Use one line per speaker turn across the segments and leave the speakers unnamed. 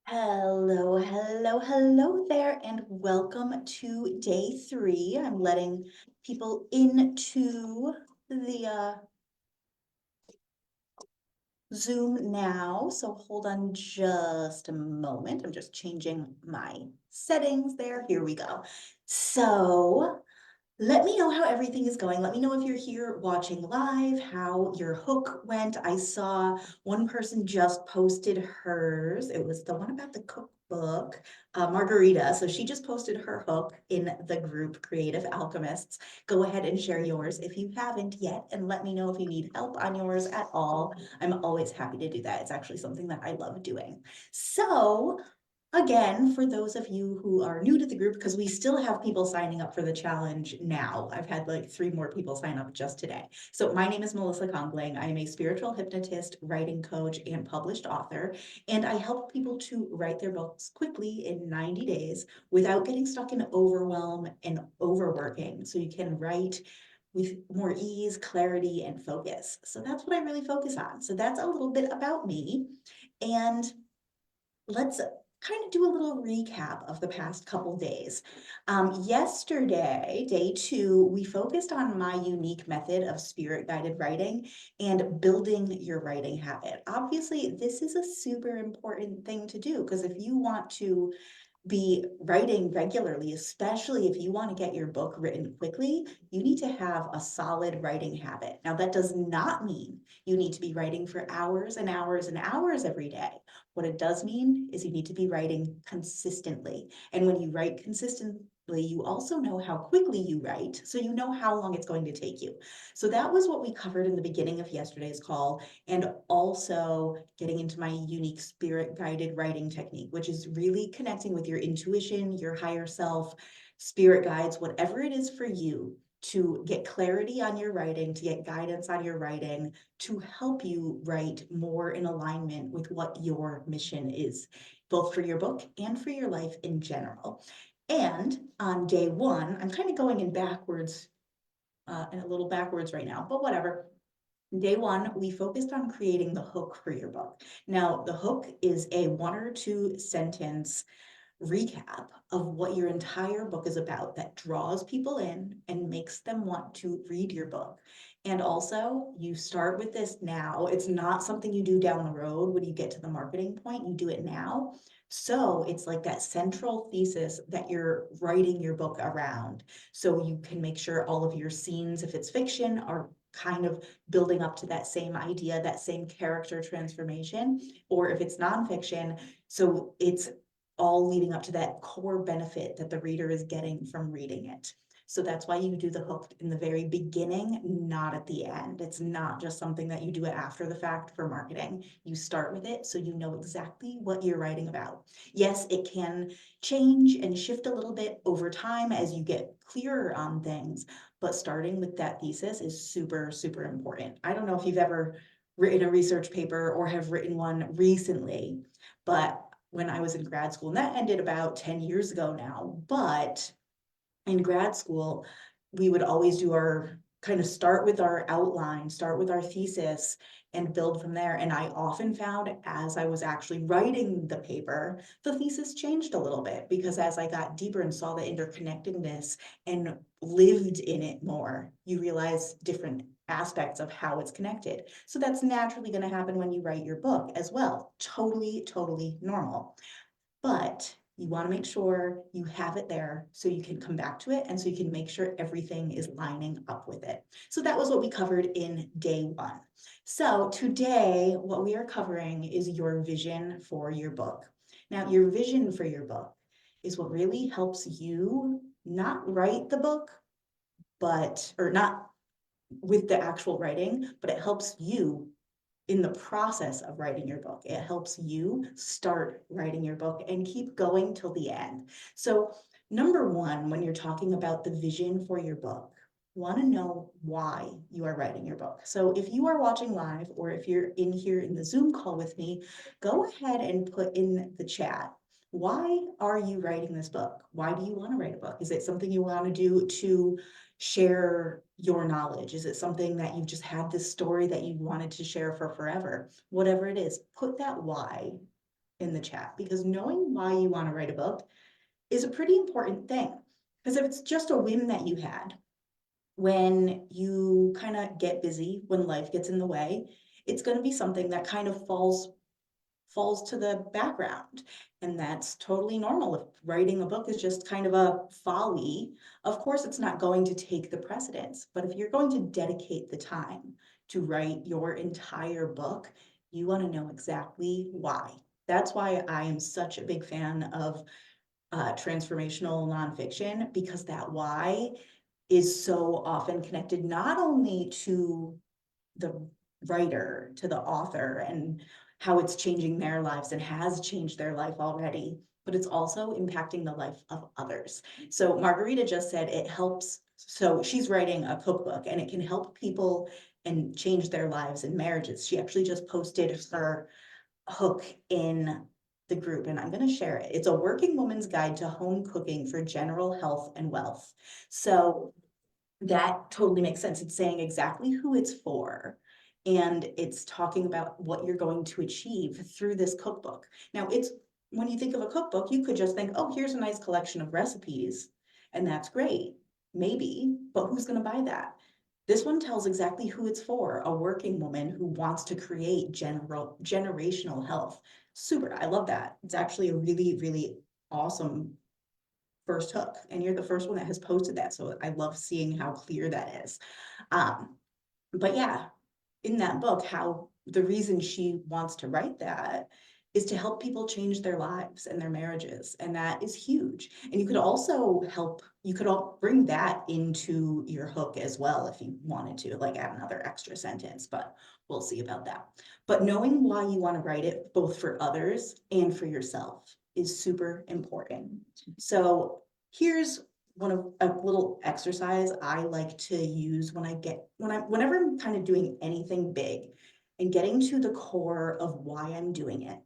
Hello, hello, hello there, and welcome to day 3. I'm letting people into the Zoom now, so hold on just a moment. I'm just changing my settings there. Here we go. So let me know how everything is going. Let me know if you're here watching live, how your hook went. I saw one person just posted hers. It was the one about the cookbook, Margarita. So she just posted her hook in the group Creative Alchemists. Go ahead and share yours if you haven't yet, and let me know if you need help on yours at all. I'm always happy to do that. It's actually something that I love doing. So again, for those of you who are new to the group, because we still have people signing up for the challenge now. I've had like 3 more people sign up just today. So my name is Melissa Congling. I am a spiritual hypnotist, writing coach, and published author. And I help people to write their books quickly in 90 days without getting stuck in overwhelm and overworking. So you can write with more ease, clarity, and focus. So that's what I really focus on. So that's a little bit about me. And let's kind of do a little recap of the past couple days. Yesterday, day 2, we focused on my unique method of spirit guided writing and building your writing habit. Obviously, this is a super important thing to do because if you want to be writing regularly, especially if you want to get your book written quickly, you need to have a solid writing habit. Now, that does not mean you need to be writing for hours and hours and hours every day. What it does mean is you need to be writing consistently. And when you write consistently, you also know how quickly you write, so you know how long it's going to take you. So that was what we covered in the beginning of yesterday's call, and also getting into my unique spirit guided writing technique, which is really connecting with your intuition, your higher self, spirit guides, whatever it is for you to get clarity on your writing, to get guidance on your writing, to help you write more in alignment with what your mission is, both for your book and for your life in general. And on day 1, I'm kind of going in backwards, and a little backwards right now, but whatever. Day 1, we focused on creating the hook for your book. Now, the hook is a 1 or 2 sentence recap of what your entire book is about that draws people in and makes them want to read your book. And also, you start with this now. It's not something you do down the road when you get to the marketing point, you do it now. So it's like that central thesis that you're writing your book around. So you can make sure all of your scenes, if it's fiction, are kind of building up to that same idea, that same character transformation, or if it's nonfiction, so it's all leading up to that core benefit that the reader is getting from reading it. So that's why you do the hook in the very beginning, not at the end. It's not just something that you do it after the fact for marketing. You start with it so you know exactly what you're writing about. Yes, it can change and shift a little bit over time as you get clearer on things, but starting with that thesis is super, super important. I don't know if you've ever written a research paper or have written one recently, but when I was in grad school, and that ended about 10 years ago now, but in grad school, we would always do our kind of start with our outline, start with our thesis, and build from there. And I often found as I was actually writing the paper, the thesis changed a little bit because as I got deeper and saw the interconnectedness and lived in it more, you realize different aspects of how it's connected. So that's naturally going to happen when you write your book as well. Totally, totally normal. But you want to make sure you have it there so you can come back to it and so you can make sure everything is lining up with it. So that was what we covered in day 1. So today, what we are covering is your vision for your book. Now, your vision for your book is what really helps you not write the book, or not with the actual writing, but it helps you in the process of writing your book. It helps you start writing your book and keep going till the end. So, number 1, when you're talking about the vision for your book, want to know why you are writing your book. So, if you are watching live or if you're in here in the Zoom call with me, go ahead and put in the chat. Why are you writing this book? Why do you want to write a book? Is it something you want to do to share your knowledge? Is it something that you've just had this story that you wanted to share for forever? Whatever it is, put that why in the chat, because knowing why you want to write a book is a pretty important thing. Because if it's just a whim that you had when you kind of get busy, when life gets in the way, it's going to be something that kind of falls to the background. And that's totally normal. If writing a book is just kind of a folly, of course, it's not going to take the precedence. But if you're going to dedicate the time to write your entire book, you want to know exactly why. That's why I am such a big fan of transformational nonfiction, because that why is so often connected not only to the writer, to the author, and how it's changing their lives and has changed their life already, but it's also impacting the life of others. So Margarita just said it helps. So she's writing a cookbook and it can help people and change their lives and marriages. She actually just posted her hook in the group, and I'm going to share it. It's a working woman's guide to home cooking for general health and wealth. So that totally makes sense. It's saying exactly who it's for. And it's talking about what you're going to achieve through this cookbook. Now, it's when you think of a cookbook, you could just think, oh, here's a nice collection of recipes, and that's great. Maybe, but who's going to buy that? This one tells exactly who it's for, a working woman who wants to create generational health. Super, I love that. It's actually a really, really awesome first hook, and you're the first one that has posted that, so I love seeing how clear that is. But yeah, in that book, how the reason she wants to write that is to help people change their lives and their marriages, and that is huge. And you could also bring that into your hook as well if you wanted to, like add another extra sentence, but we'll see about that. But knowing why you want to write it, both for others and for yourself, is super important. So here's one of a little exercise I like to use whenever I'm kind of doing anything big and getting to the core of why I'm doing it,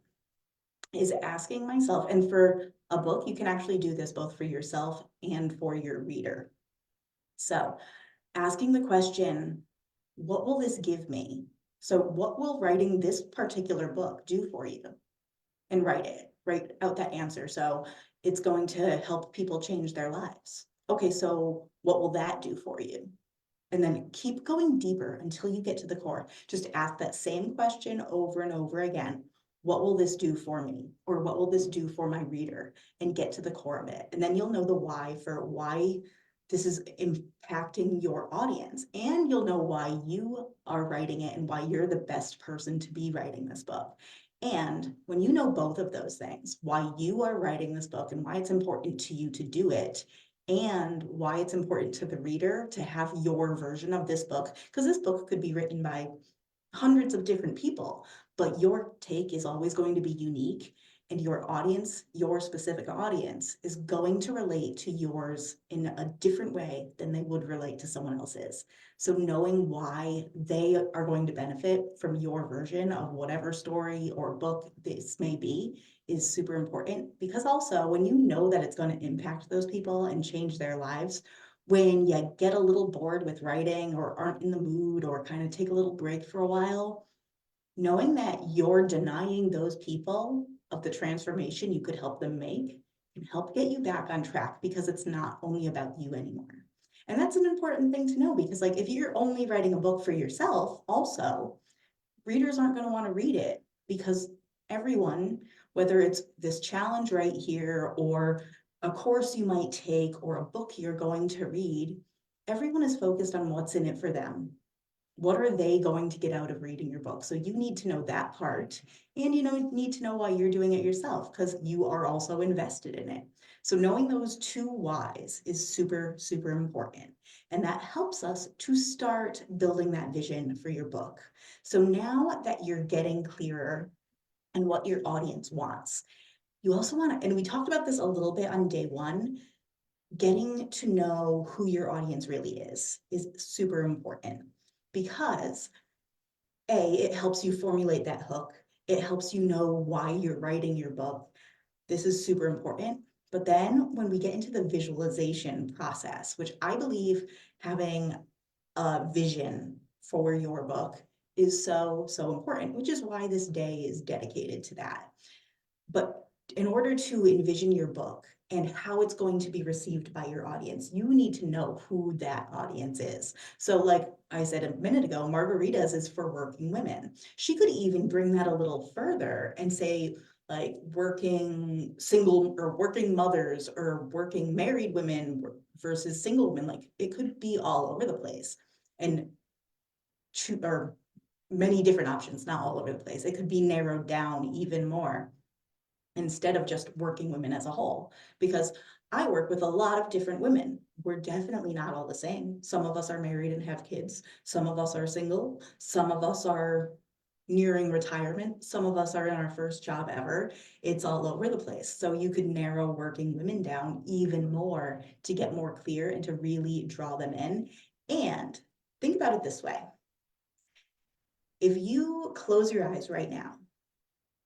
is asking myself, and for a book, you can actually do this both for yourself and for your reader. So asking the question, what will this give me? So what will writing this particular book do for you? And write out that answer. So it's going to help people change their lives. Okay, so what will that do for you? And then keep going deeper until you get to the core. Just ask that same question over and over again. What will this do for me? Or what will this do for my reader? And get to the core of it. And then you'll know the why for why this is impacting your audience. And you'll know why you are writing it and why you're the best person to be writing this book. And when you know both of those things, why you are writing this book and why it's important to you to do it, and why it's important to the reader to have your version of this book, because this book could be written by hundreds of different people, but your take is always going to be unique, and your audience, your specific audience, is going to relate to yours in a different way than they would relate to someone else's. So knowing why they are going to benefit from your version of whatever story or book this may be is super important, because also when you know that it's going to impact those people and change their lives, when you get a little bored with writing or aren't in the mood or kind of take a little break for a while, knowing that you're denying those people of the transformation you could help them make can help get you back on track, because it's not only about you anymore. And that's an important thing to know, because like if you're only writing a book for yourself, also, readers aren't going to want to read it, because everyone, whether it's this challenge right here or a course you might take or a book you're going to read, everyone is focused on what's in it for them. What are they going to get out of reading your book? So you need to know that part, and you need to know why you're doing it yourself, because you are also invested in it. So knowing those two whys is super, super important. And that helps us to start building that vision for your book. So now that you're getting clearer on what your audience wants, you also want to, and we talked about this a little bit on day one, getting to know who your audience really is super important, because it helps you formulate that hook. It helps you know why you're writing your book. This is super important. But then when we get into the visualization process, which I believe having a vision for your book is so, so important, which is why this day is dedicated to that. But in order to envision your book and how it's going to be received by your audience, you need to know who that audience is. So like I said a minute ago, Margarita's is for working women. She could even bring that a little further and say, like, working single or working mothers or working married women versus single women. Like, it could be all over the place. And or many different options, not all over the place. It could be narrowed down even more instead of just working women as a whole, because I work with a lot of different women. We're definitely not all the same. Some of us are married and have kids. Some of us are single. Some of us are nearing retirement. Some of us are in our first job ever. It's all over the place. So you could narrow working women down even more to get more clear and to really draw them in. And think about it this way. If you close your eyes right now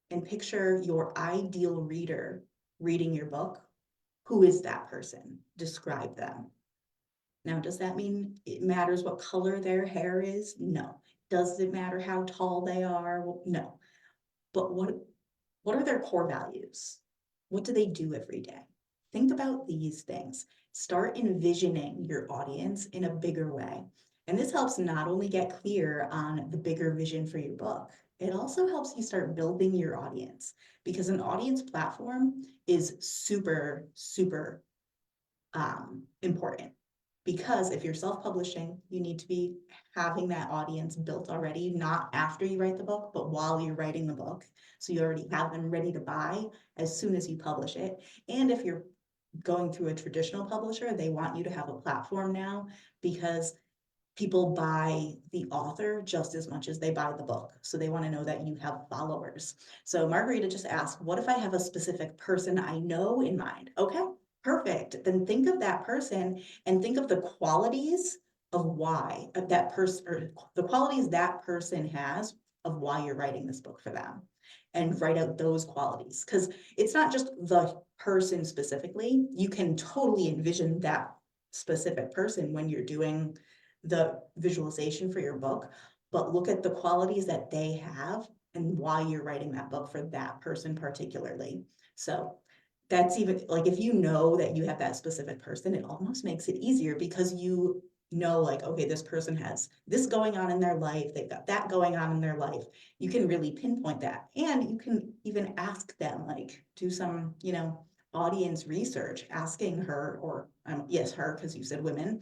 and picture your ideal reader reading your book, who is that person? Describe them. Now, does that mean it matters what color their hair is? No. Does it matter how tall they are? Well, no. But what are their core values? What do they do every day? Think about these things. Start envisioning your audience in a bigger way. And this helps not only get clear on the bigger vision for your book, it also helps you start building your audience, because an audience platform is super, super important. Because if you're self-publishing, you need to be having that audience built already, not after you write the book, but while you're writing the book. So you already have them ready to buy as soon as you publish it. And if you're going through a traditional publisher, they want you to have a platform now, because people buy the author just as much as they buy the book. So they want to know that you have followers. So Margarita just asked, what if I have a specific person I know in mind? Okay, perfect. Then think of that person and think of the qualities of why of that person, or the qualities that person has of why you're writing this book for them, and write out those qualities. Because it's not just the person specifically. You can totally envision that specific person when you're doing the visualization for your book, but look at the qualities that they have and why you're writing that book for that person particularly. So that's even like, if you know that you have that specific person, it almost makes it easier, because you know, like, okay, this person has this going on in their life, they've got that going on in their life. You can really pinpoint that, and you can even ask them, like, do some, audience research, asking her, or yes, her, because you said women,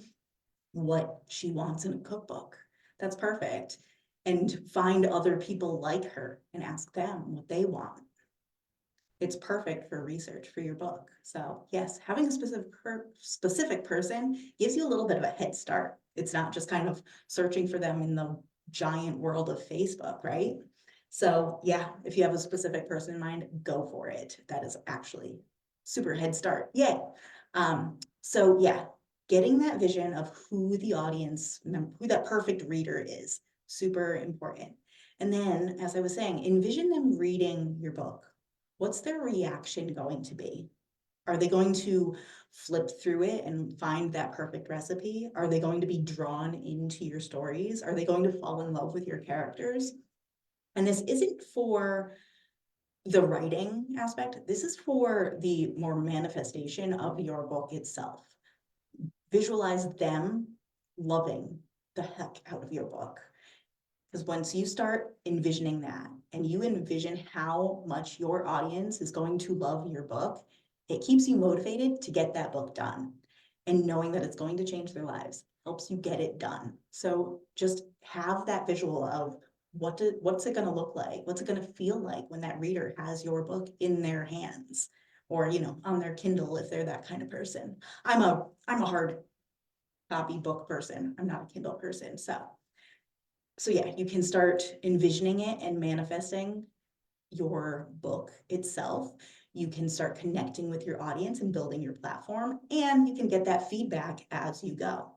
what she wants in a cookbook. That's perfect. And find other people like her and ask them what they want. It's perfect for research for your book. So yes, having a specific person gives you a little bit of a head start. It's not just kind of searching for them in the giant world of Facebook, right? So yeah, if you have a specific person in mind, go for it. That is actually super head start. Yay. So yeah, getting that vision of who the audience, who that perfect reader is, super important. And then, as I was saying, envision them reading your book. What's their reaction going to be? Are they going to flip through it and find that perfect recipe? Are they going to be drawn into your stories? Are they going to fall in love with your characters? And this isn't for the writing aspect. This is for the more manifestation of your book itself. Visualize them loving the heck out of your book. Because once you start envisioning that, and you envision how much your audience is going to love your book, it keeps you motivated to get that book done. And knowing that it's going to change their lives helps you get it done. So just have that visual of what's it going to look like? What's it going to feel like when that reader has your book in their hands, or on their Kindle if they're that kind of person. I'm a hard copy book person. I'm not a Kindle person. So yeah, you can start envisioning it and manifesting your book itself. You can start connecting with your audience and building your platform, and you can get that feedback as you go.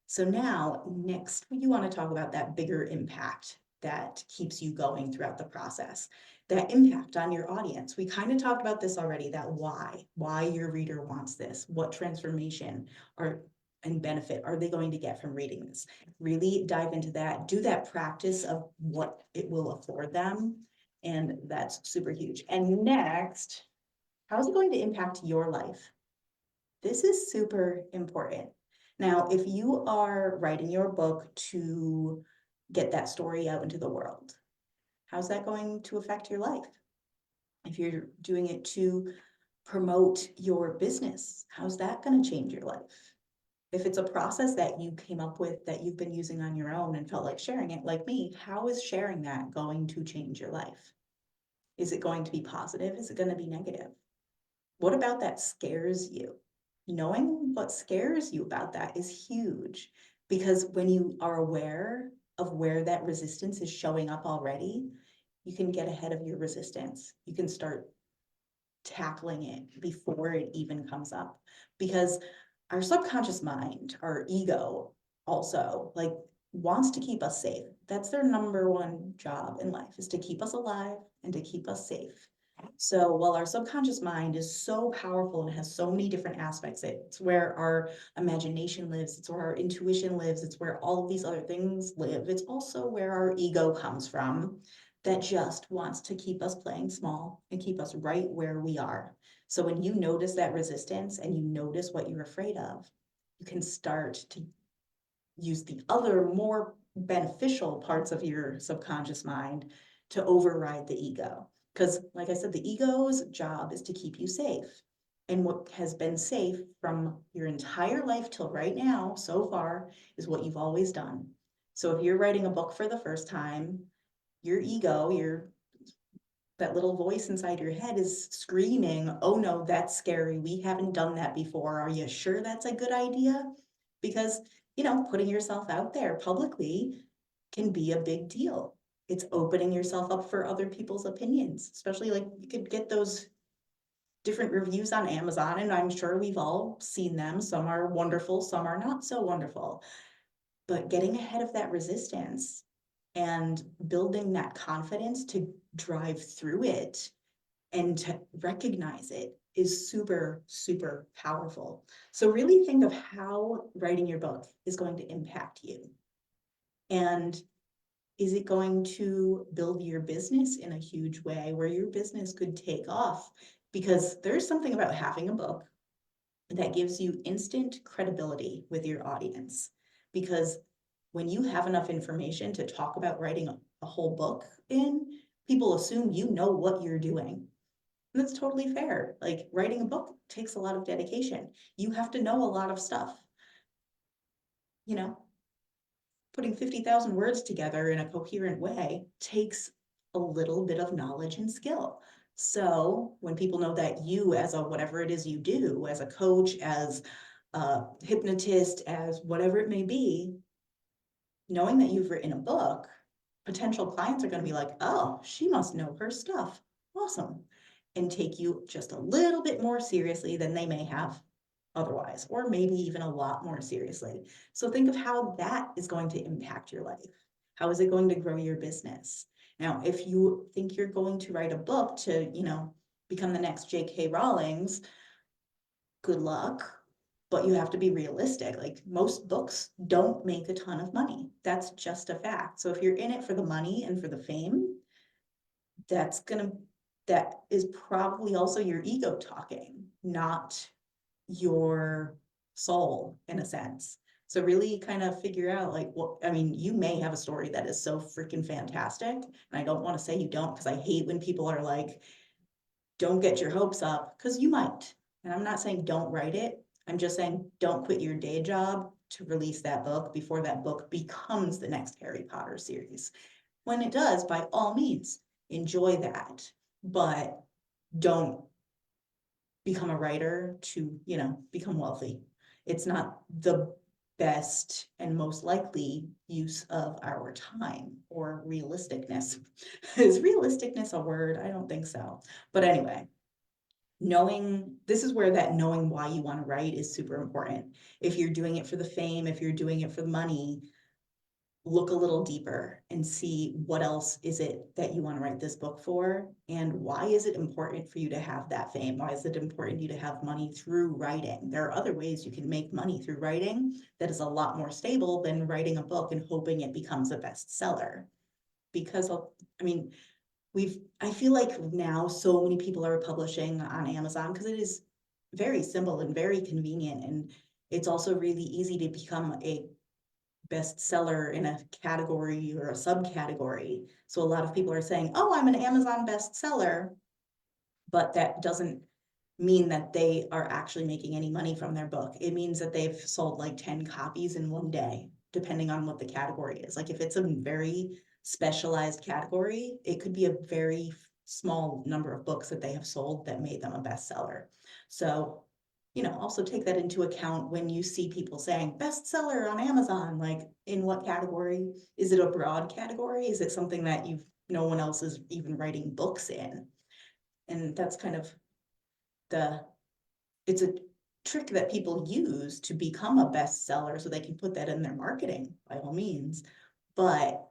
So now, next, you want to talk about that bigger impact that keeps you going throughout the process. That impact on your audience. We kind of talked about this already, that why your reader wants this, what transformation and benefit are they going to get from reading this. Really dive into that, do that practice of what it will afford them, And that's super huge. And next, how is it going to impact your life? This is super important. Now, if you are writing your book to get that story out into the world, how's that going to affect your life? If you're doing it to promote your business, how's that going to change your life? If it's a process that you came up with that you've been using on your own and felt like sharing it, like me, how is sharing that going to change your life? Is it going to be positive? Is it going to be negative? What about that scares you? Knowing what scares you about that is huge, because when you are aware of where that resistance is showing up already, you can get ahead of your resistance. You can start tackling it before it even comes up, because our subconscious mind, our ego also like wants to keep us safe. That's their number one job in life, is to keep us alive and to keep us safe. So while our subconscious mind is so powerful and has so many different aspects, it's where our imagination lives, it's where our intuition lives, it's where all of these other things live. It's also where our ego comes from, that just wants to keep us playing small and keep us right where we are. So when you notice that resistance and you notice what you're afraid of, you can start to use the other more beneficial parts of your subconscious mind to override the ego. Because like I said, the ego's job is to keep you safe. And what has been safe from your entire life till right now, so far, is what you've always done. So if you're writing a book for the first time, your ego, that little voice inside your head is screaming, oh no, that's scary. We haven't done that before. Are you sure that's a good idea? Because, putting yourself out there publicly can be a big deal. It's opening yourself up for other people's opinions, especially like you could get those different reviews on Amazon, and I'm sure we've all seen them. Some are wonderful, some are not so wonderful. But getting ahead of that resistance and building that confidence to drive through it and to recognize it is super, super powerful. So really think of how writing your book is going to impact you. And is it going to build your business in a huge way where your business could take off? Because there's something about having a book that gives you instant credibility with your audience. Because when you have enough information to talk about writing a whole book in, people assume you know what you're doing. And that's totally fair. Like writing a book takes a lot of dedication. You have to know a lot of stuff. You know, putting 50,000 words together in a coherent way takes a little bit of knowledge and skill. So when people know that you, as a whatever it is you do, as a coach, as a hypnotist, as whatever it may be, knowing that you've written a book, potential clients are going to be like, oh, she must know her stuff. Awesome. And take you just a little bit more seriously than they may have otherwise, or maybe even a lot more seriously. So think of how that is going to impact your life. How is it going to grow your business? Now, if you think you're going to write a book to, become the next J.K. Rowling's, good luck. But you have to be realistic. Like most books don't make a ton of money. That's just a fact. So if you're in it for the money and for the fame, that is probably also your ego talking, not your soul in a sense. So really kind of figure out like, well, I mean, you may have a story that is so freaking fantastic. And I don't want to say you don't, because I hate when people are like, don't get your hopes up, because you might. And I'm not saying don't write it. I'm just saying don't quit your day job to release that book before that book becomes the next Harry Potter series. When it does, by all means, enjoy that. But don't become a writer to, become wealthy. It's not the best and most likely use of our time or realisticness. Is realisticness a word? I don't think so. But anyway, this is where that knowing why you want to write is super important. If you're doing it for the fame, if you're doing it for the money, look a little deeper and see what else is it that you want to write this book for, and why is it important for you to have that fame? Why is it important for you to have money through writing? There are other ways you can make money through writing that is a lot more stable than writing a book and hoping it becomes a bestseller. Because, I mean, I feel like now so many people are publishing on Amazon because it is very simple and very convenient. And it's also really easy to become a bestseller in a category or a subcategory. So a lot of people are saying, oh, I'm an Amazon bestseller, but that doesn't mean that they are actually making any money from their book. It means that they've sold like 10 copies in one day, depending on what the category is. Like if it's a very specialized category, it could be a very small number of books that they have sold that made them a bestseller. So, also take that into account when you see people saying bestseller on Amazon, like in what category? Is it a broad category? Is it something that no one else is even writing books in? And that's kind of it's a trick that people use to become a bestseller so they can put that in their marketing by all means. But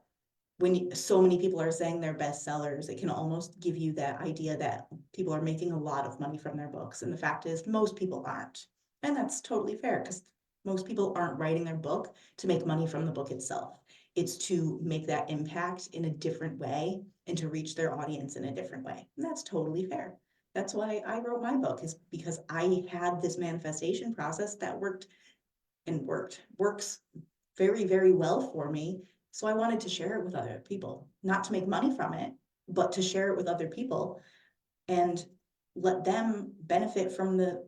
when so many people are saying they're bestsellers, it can almost give you that idea that people are making a lot of money from their books. And the fact is, most people aren't. And that's totally fair because most people aren't writing their book to make money from the book itself. It's to make that impact in a different way and to reach their audience in a different way. And that's totally fair. That's why I wrote my book, is because I had this manifestation process that works very, very well for me. So I wanted to share it with other people, not to make money from it, but to share it with other people and let them benefit from the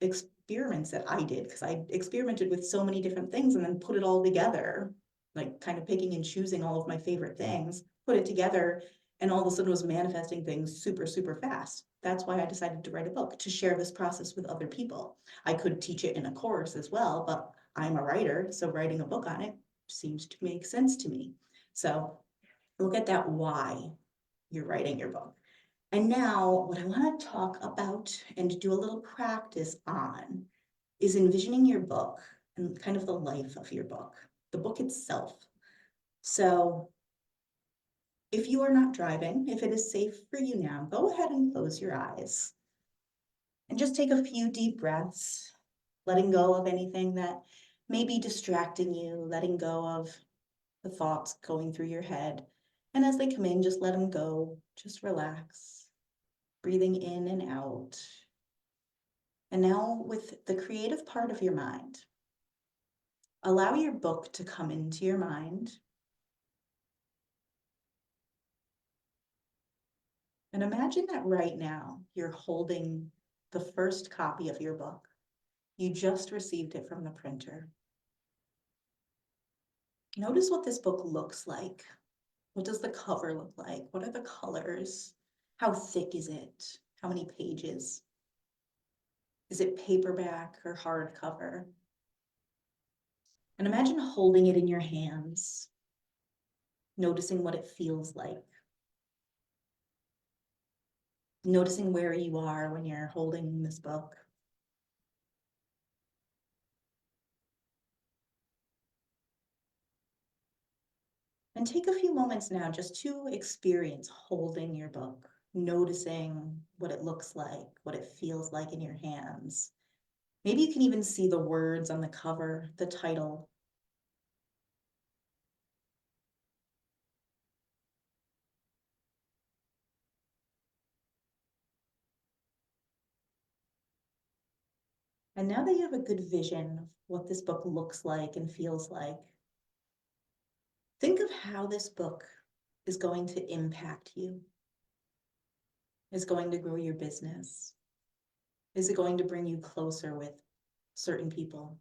experiments that I did. Because I experimented with so many different things and then put it all together, like kind of picking and choosing all of my favorite things, put it together, and all of a sudden was manifesting things super, super fast. That's why I decided to write a book, to share this process with other people. I could teach it in a course as well, but I'm a writer, so writing a book on it seems to make sense to me. So look at that why you're writing your book. And now what I want to talk about and do a little practice on is envisioning your book and kind of the life of your book, the book itself. So if you are not driving, if it is safe for you now, go ahead and close your eyes and just take a few deep breaths, letting go of anything that may be distracting you, letting go of the thoughts going through your head. And as they come in, just let them go, just relax, breathing in and out. And now with the creative part of your mind, allow your book to come into your mind. And imagine that right now you're holding the first copy of your book. You just received it from the printer. Notice what this book looks like. What does the cover look like? What are the colors? How thick is it? How many pages? Is it paperback or hardcover? And imagine holding it in your hands, noticing what it feels like. Noticing where you are when you're holding this book. And take a few moments now just to experience holding your book, noticing what it looks like, what it feels like in your hands. Maybe you can even see the words on the cover, the title. And now that you have a good vision of what this book looks like and feels like, think of how this book is going to impact you, is going to grow your business. Is it going to bring you closer with certain people?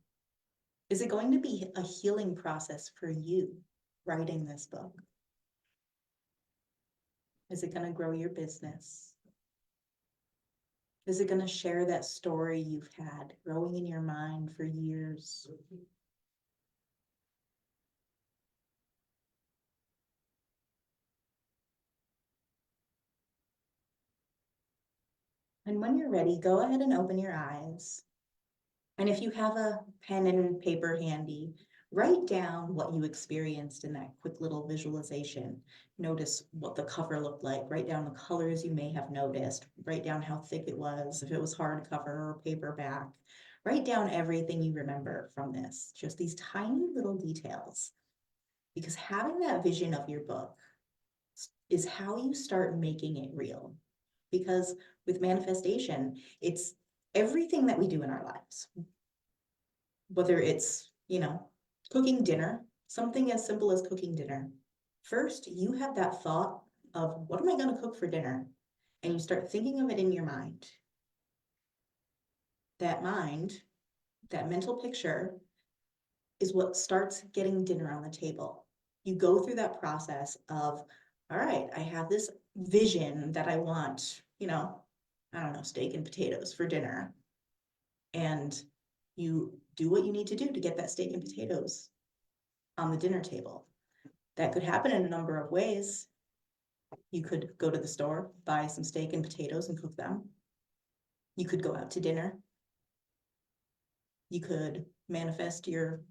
Is it going to be a healing process for you writing this book? Is it going to grow your business? Is it going to share that story you've had growing in your mind for years? And when you're ready, go ahead and open your eyes. And if you have a pen and paper handy, write down what you experienced in that quick little visualization. Notice what the cover looked like. Write down the colors you may have noticed. Write down how thick it was, if it was hardcover or paperback. Write down everything you remember from this, just these tiny little details. Because having that vision of your book is how you start making it real. Because with manifestation, it's everything that we do in our lives, whether it's, cooking dinner, something as simple as cooking dinner. First, you have that thought of what am I going to cook for dinner? And you start thinking of it in your mind. That mind, that mental picture is what starts getting dinner on the table. You go through that process of, all right, I have this vision that I want, I don't know, steak and potatoes for dinner. And you do what you need to do to get that steak and potatoes on the dinner table. That could happen in a number of ways. You could go to the store, buy some steak and potatoes and cook them. You could go out to dinner. You could manifest your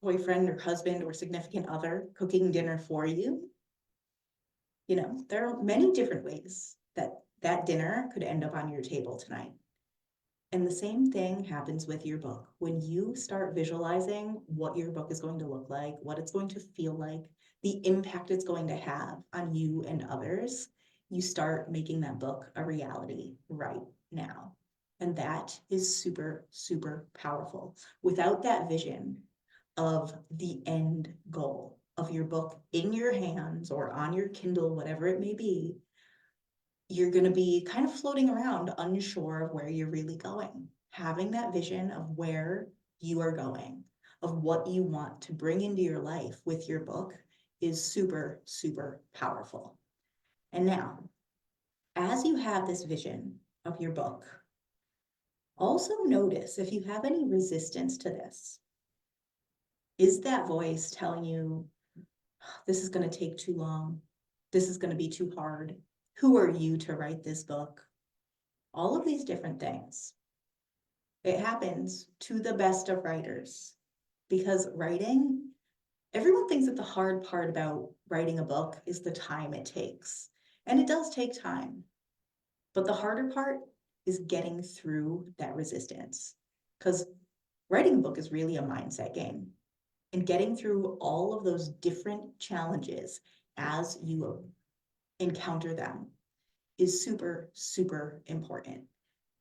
boyfriend or husband or significant other cooking dinner for you. There are many different ways that dinner could end up on your table tonight. And the same thing happens with your book. When you start visualizing what your book is going to look like, what it's going to feel like, the impact it's going to have on you and others, you start making that book a reality right now. And that is super, super powerful. Without that vision of the end goal of your book in your hands or on your Kindle, whatever it may be, you're going to be kind of floating around unsure of where you're really going. Having that vision of where you are going, of what you want to bring into your life with your book is super, super powerful. And now, as you have this vision of your book, also notice if you have any resistance to this. Is that voice telling you, this is going to take too long? This is going to be too hard? Who are you to write this book? All of these different things. It happens to the best of writers because writing, everyone thinks that the hard part about writing a book is the time it takes. And it does take time. But the harder part is getting through that resistance because writing a book is really a mindset game. And getting through all of those different challenges as you encounter them is super, super important.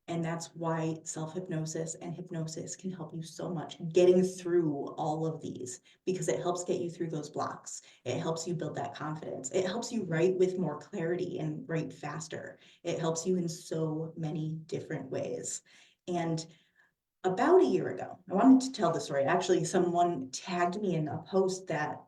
And that's why self-hypnosis and hypnosis can help you so much getting through all of these, because it helps get you through those blocks. It helps you build that confidence. It helps you write with more clarity and write faster. It helps you in so many different ways. And about a year ago, I wanted to tell the story. Actually, someone tagged me in a post that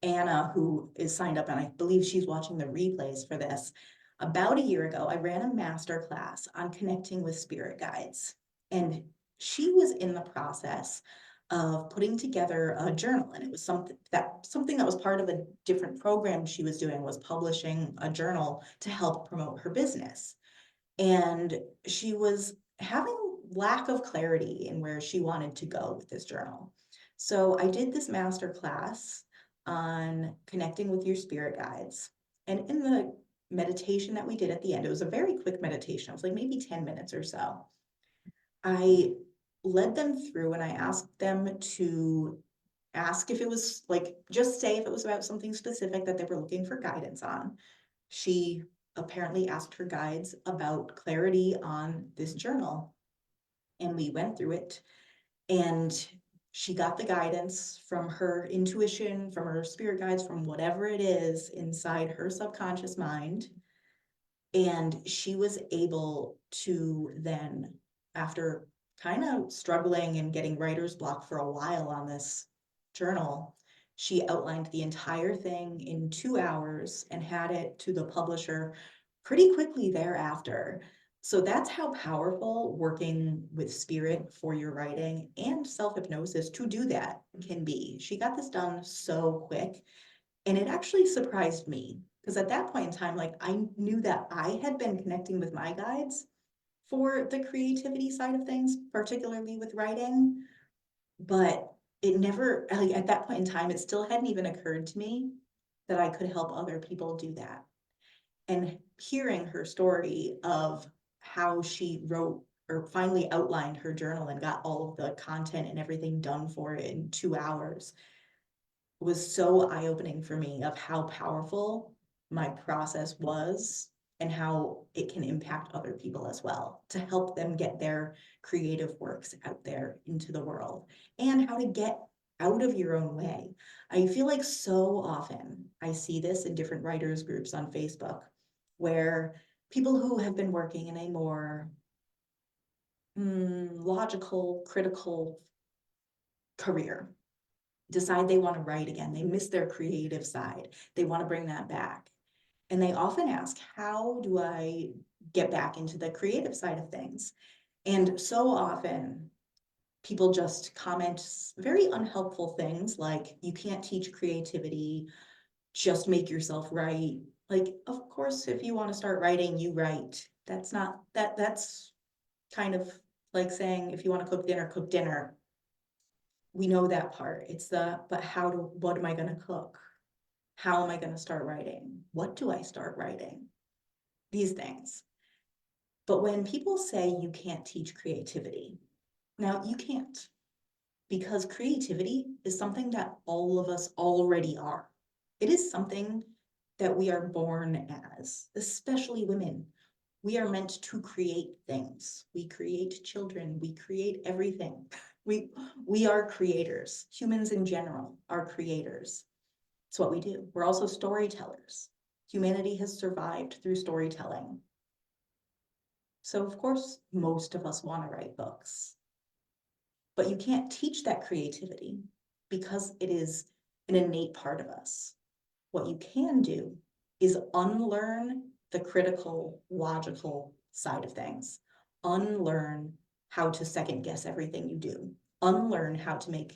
Anna, who is signed up, and I believe she's watching the replays for this. About a year ago, I ran a master class on connecting with spirit guides. And she was in the process of putting together a journal. And it was something that was part of a different program she was doing, was publishing a journal to help promote her business. And she was having lack of clarity in where she wanted to go with this journal. So I did this master class on connecting with your spirit guides. And in the meditation that we did at the end, it was a very quick meditation. It was like maybe 10 minutes or so. I led them through and I asked them to ask if it was like, just say if it was about something specific that they were looking for guidance on. She apparently asked her guides about clarity on this journal. And we went through it. And she got the guidance from her intuition, from her spirit guides, from whatever it is inside her subconscious mind. And she was able to then, after kind of struggling and getting writer's block for a while on this journal, she outlined the entire thing in 2 hours and had it to the publisher pretty quickly thereafter. So that's how powerful working with spirit for your writing and self-hypnosis to do that can be. She got this done so quick, and it actually surprised me because at that point in time, like, I knew that I had been connecting with my guides for the creativity side of things, particularly with writing, but it never, like, at that point in time, it still hadn't even occurred to me that I could help other people do that. And hearing her story of how she wrote or finally outlined her journal and got all of the content and everything done for it in 2 hours was so eye-opening for me of how powerful my process was and how it can impact other people as well to help them get their creative works out there into the world, and how to get out of your own way. I feel like so often I see this in different writers groups on Facebook where people who have been working in a more logical, critical career decide they want to write again. They miss their creative side. They want to bring that back. And they often ask, how do I get back into the creative side of things? And so often people just comment very unhelpful things like, you can't teach creativity, just make yourself write. Like, of course, if you want to start writing, you write. That's not, that's kind of like saying, if you want to cook dinner, cook dinner. We know that part. It's the, but what am I going to cook? How am I going to start writing? What do I start writing? These things. But when people say you can't teach creativity, now you can't, because creativity is something that all of us already are. It is something that we are born as, especially women. We are meant to create things. We create children. We create everything. We are creators. Humans in general are creators. It's what we do. We're also storytellers. Humanity has survived through storytelling. So of course, most of us want to write books, but you can't teach that creativity because it is an innate part of us. What you can do is unlearn the critical, logical side of things, unlearn how to second guess everything you do, unlearn how to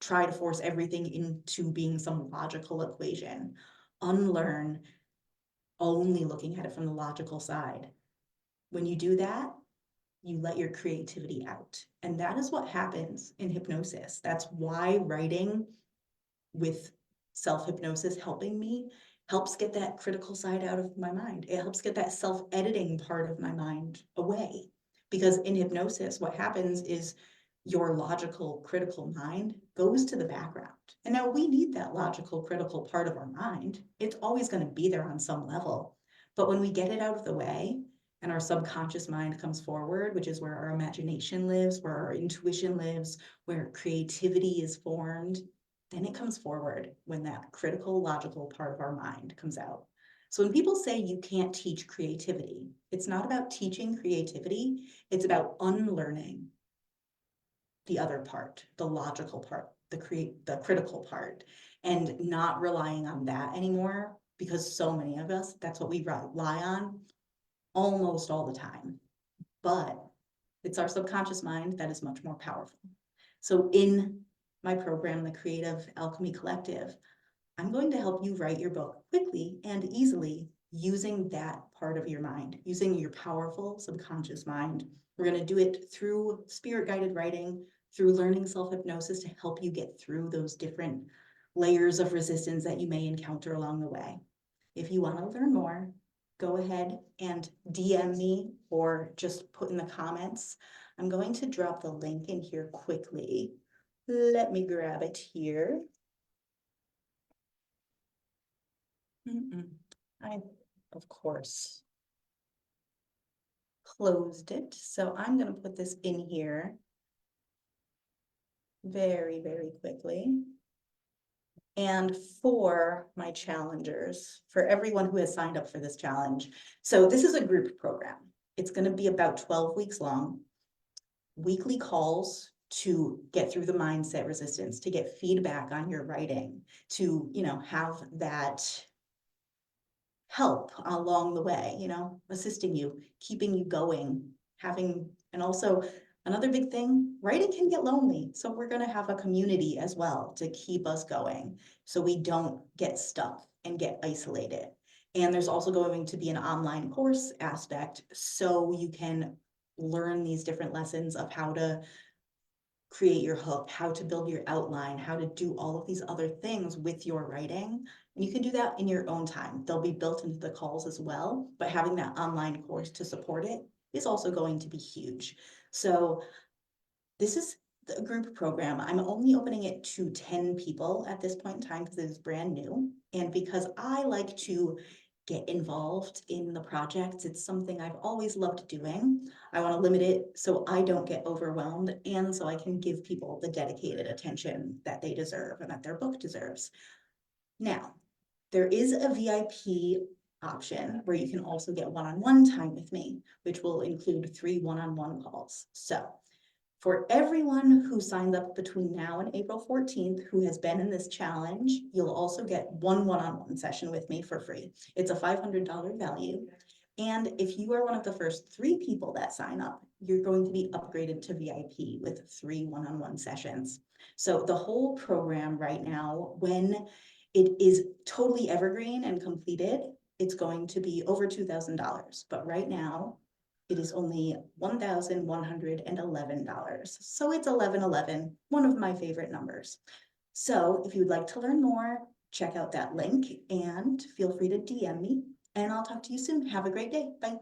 try to force everything into being some logical equation, unlearn only looking at it from the logical side. When you do that, you let your creativity out. And that is what happens in hypnosis. That's why writing with self-hypnosis helping me helps get that critical side out of my mind. It helps get that self-editing part of my mind away. Because in hypnosis, what happens is your logical, critical mind goes to the background. And now we need that logical, critical part of our mind. It's always going to be there on some level. But when we get it out of the way and our subconscious mind comes forward, which is where our imagination lives, where our intuition lives, where creativity is formed, then it comes forward when that critical, logical part of our mind comes out. So when people say you can't teach creativity, it's not about teaching creativity, it's about unlearning the other part, the logical part, the critical part, and not relying on that anymore, because so many of us, that's what we rely on almost all the time. But it's our subconscious mind that is much more powerful. So in my program, the Creative Alchemy Collective, I'm going to help you write your book quickly and easily using that part of your mind, using your powerful subconscious mind. We're going to do it through spirit-guided writing, through learning self-hypnosis to help you get through those different layers of resistance that you may encounter along the way. If you want to learn more, go ahead and DM me or just put in the comments. I'm going to drop the link in here quickly. Let me grab it here. I, of course, closed it. So I'm going to put this in here very, very quickly. And for my challengers, for everyone who has signed up for this challenge. So this is a group program. It's going to be about 12 weeks long, weekly calls to get through the mindset resistance, to get feedback on your writing, to, have that help along the way, assisting you, keeping you going, and also another big thing, writing can get lonely. So we're going to have a community as well to keep us going so we don't get stuck and get isolated. And there's also going to be an online course aspect so you can learn these different lessons of how to create your hook, how to build your outline, how to do all of these other things with your writing. And you can do that in your own time. They'll be built into the calls as well, but having that online course to support it is also going to be huge. So this is the group program, I'm only opening it to 10 people at this point in time because it is brand new. And because I like to get involved in the projects, it's something I've always loved doing. I want to limit it so I don't get overwhelmed and so I can give people the dedicated attention that they deserve and that their book deserves. Now, there is a VIP option where you can also get one-on-one time with me, which will include 3 one-on-one calls. So for everyone who signs up between now and April 14th, who has been in this challenge, you'll also get one one-on-one session with me for free. It's a $500 value. And if you are one of the first 3 people that sign up, you're going to be upgraded to VIP with 3 one-on-one sessions. So the whole program right now, when it is totally evergreen and completed, it's going to be over $2,000. But right now, it is only $1,111. So it's 1111, one of my favorite numbers. So if you'd like to learn more, check out that link and feel free to DM me. And I'll talk to you soon. Have a great day. Bye.